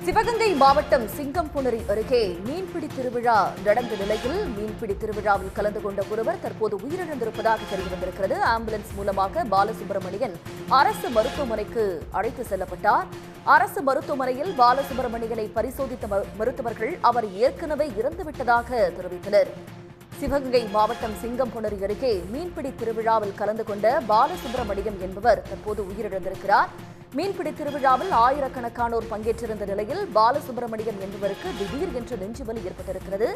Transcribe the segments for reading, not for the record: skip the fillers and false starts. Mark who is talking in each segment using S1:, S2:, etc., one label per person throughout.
S1: சிவகங்கை மாவட்டம் சிங்கம்புணரி அருகே மீன்பிடி திருவிழா நடந்த நிலையில் மீன்பிடி திருவிழாவில் கலந்து கொண்ட ஒருவர் தற்போது உயிரிழந்திருப்பதாக தெரியவந்திருக்கிறது. ஆம்புலன்ஸ் மூலமாக பாலசுப்ரமணியன் அரசு மருத்துவமனைக்கு அழைத்து செல்லப்பட்டார். அரசு மருத்துவமனையில் பாலசுப்ரமணியனை பரிசோதித்த மருத்துவர்கள் அவர் ஏற்கனவே இறந்துவிட்டதாக தெரிவித்தனர். சிவகங்கை மாவட்டம் சிங்கம்புணரி அருகே மீன்பிடி திருவிழாவில் கலந்து கொண்ட பாலசுப்ரமணியன் என்பவர் தற்போது உயிரிழந்திருக்கிறார். மீன்பிடி திருவிழாவில் ஆயிரக்கணக்கானோர் பங்கேற்றிருந்த நிலையில் பாலசுப்ரமணியன் என்பவருக்கு திடீர் என்று நெஞ்சுவலி ஏற்பட்டிருக்கிறது.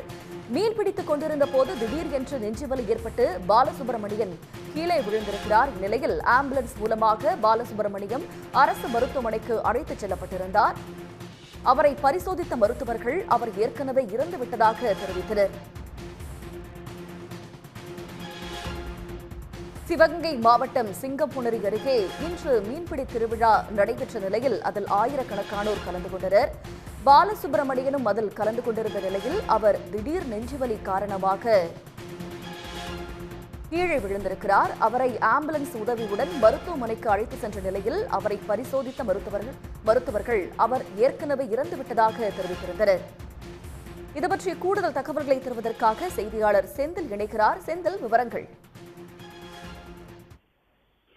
S1: மீன்பிடித்துக் கொண்டிருந்த போது திடீர் என்று நெஞ்சுவலி ஏற்பட்டு பாலசுப்ரமணியன் கீழே விழுந்திருக்கிறார். இந்நிலையில் ஆம்புலன்ஸ் மூலமாக பாலசுப்ரமணியம் அரசு மருத்துவமனைக்கு அழைத்துச் செல்லப்பட்டிருந்தார். அவரை பரிசோதித்த மருத்துவர்கள் அவர் ஏற்கனவே இறந்துவிட்டதாக தெரிவித்தனர். சிவகங்கை மாவட்டம் சிங்கம்புணரி அருகே இன்று மீன்பிடி திருவிழா நடைபெற்ற நிலையில் அதில் ஆயிரக்கணக்கானோர் கலந்து கொண்டனர். பாலசுப்ரமணியனும் அதில் கலந்து கொண்டிருந்த நிலையில் அவர் திடீர் நெஞ்சுவலி காரணமாக கீழே விழுந்திருக்கிறார். அவரை ஆம்புலன்ஸ் உதவியுடன் மருத்துவமனைக்கு அழைத்து சென்ற நிலையில் அவரை பரிசோதித்த மருத்துவர்கள் அவர் ஏற்கனவே இறந்துவிட்டதாக தெரிவித்திருந்தனர். இதுபற்றிய கூடுதல் தகவல்களை தருவதற்காக செய்தியாளர் செந்தில் இணைக்கிறார். செந்தில், விவரங்கள்.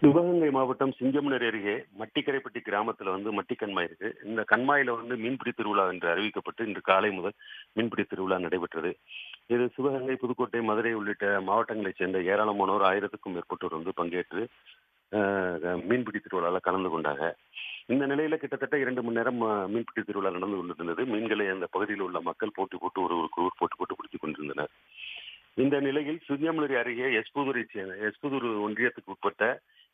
S2: சிவகங்கை மாவட்டம் சிங்கம்புணரி அருகே மட்டிக்கரைப்பட்டி கிராமத்துல மட்டி கண்மாய் இருக்கு. இந்த கண்மாயில மீன்பிடி திருவிழா என்று அறிவிக்கப்பட்டு இன்று காலை முதல் மீன்பிடி திருவிழா நடைபெற்றது. இது சிவகங்கை, புதுக்கோட்டை, மதுரை உள்ளிட்ட மாவட்டங்களைச் சேர்ந்த ஏராளமானோர், 1000க்கும் மேற்பட்டோர் பங்கேற்று மீன்பிடி திருவிழாவில் கலந்து கொண்டாங்க. இந்த நிலையில கிட்டத்தட்ட 2 மணி நேரம் மீன்பிடி திருவிழா நடந்து கொண்டிருந்தது. மீன்களை அந்த பகுதியில் உள்ள மக்கள் போட்டி போட்டு ஒருவருக்கு போட்டி போட்டு பிடித்துக் கொண்டிருந்தனர். இந்த நிலையில் சிங்கம்புணரி அருகே எஸ்புதூர் ஒன்றியத்துக்கு உட்பட்ட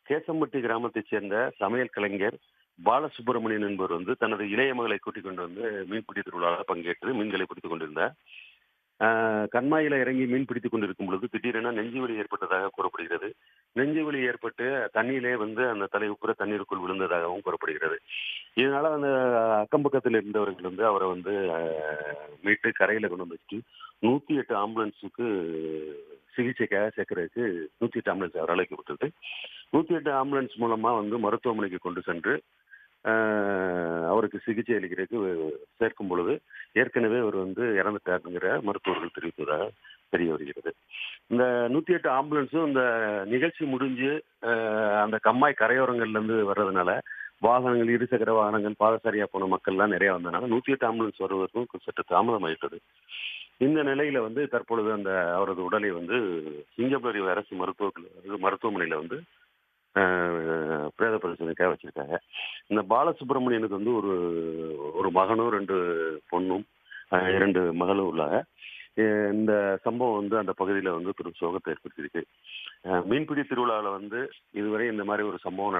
S2: கேசம்பட்டி கிராமத்தைச் சேர்ந்த சமையல் கலைஞர் பாலசுப்ரமணியன் என்பவர் தனது இளைய மகளை கூட்டிக் கொண்டு மீன்பிடி திருவிழாவில் பங்கேற்று மீன்களை பிடித்துக் கொண்டிருந்தார். கண்மாயில இறங்கி மீன் பிடித்துக் கொண்டிருக்கும் பொழுது திடீரென நெஞ்சுவலி ஏற்பட்டதாக கூறப்படுகிறது. நெஞ்சுவலி ஏற்பட்டு தண்ணியிலே அந்த தலைவுப்புற தண்ணீருக்குள் விழுந்ததாகவும் கூறப்படுகிறது. இதனால அந்த அக்கம் பக்கத்தில் இருந்தவர்கள் அவரை மீட்டு கரையில கொண்டு வச்சுட்டு 108 ஆம்புலன்ஸுக்கு சிகிச்சைக்காக சேர்க்கறதுக்கு 108 ஆம்புலன்ஸ் அவர் அழைக்கப்பட்டது. 108 ஆம்புலன்ஸ் மூலமா மருத்துவமனைக்கு கொண்டு சென்று அவருக்கு சிகிச்சை அளிக்கிறதுக்கு சேர்க்கும் பொழுது ஏற்கனவே அவர் இறந்துட்டாருங்கிற மருத்துவர்கள் தெரிவித்ததாக தெரிய வருகிறது. இந்த 108 ஆம்புலன்ஸும் இந்த நிகழ்ச்சி முடிஞ்சு அந்த கம்மாய் கரையோரங்கள்ல இருந்து வர்றதுனால வாகனங்கள், இருசக்கர வாகனங்கள், பாதசாரியா போன மக்கள்லாம் நிறைய வந்ததுனால 108 ஆம்புலன்ஸ் வருவதற்கும் சற்று தாமதமாயிட்டது. இந்த நிலையில தற்பொழுது அவரது உடலை சிங்கம்புணரி அரசு மருத்துவமனையில பிரேத பரிசோதனைக்காக வச்சிருக்காங்க. இந்த பாலசுப்ரமணியனுக்கு ஒரு மகனும் 2 பொண்ணும் 2 மகளும் உள்ளாங்க. இந்த சம்பவம் அந்த பகுதியில பெரும் சோகத்தை ஏற்படுத்தியிருக்கு. மீன்பிடி திருவிழாவில் இதுவரை இந்த மாதிரி ஒரு சம்பவம்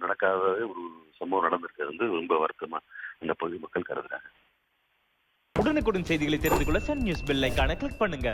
S2: நடக்காத ஒரு சம்பவம் நடந்திருக்கிறது ரொம்ப வருத்தமா அந்த பகுதி மக்கள் கருதுறாங்க.
S3: உடனுக்குடன் செய்திகளை தெரிந்து கொள்ள சன் நியூஸ் பெல் ஐகானை கிளிக் பண்ணுங்க.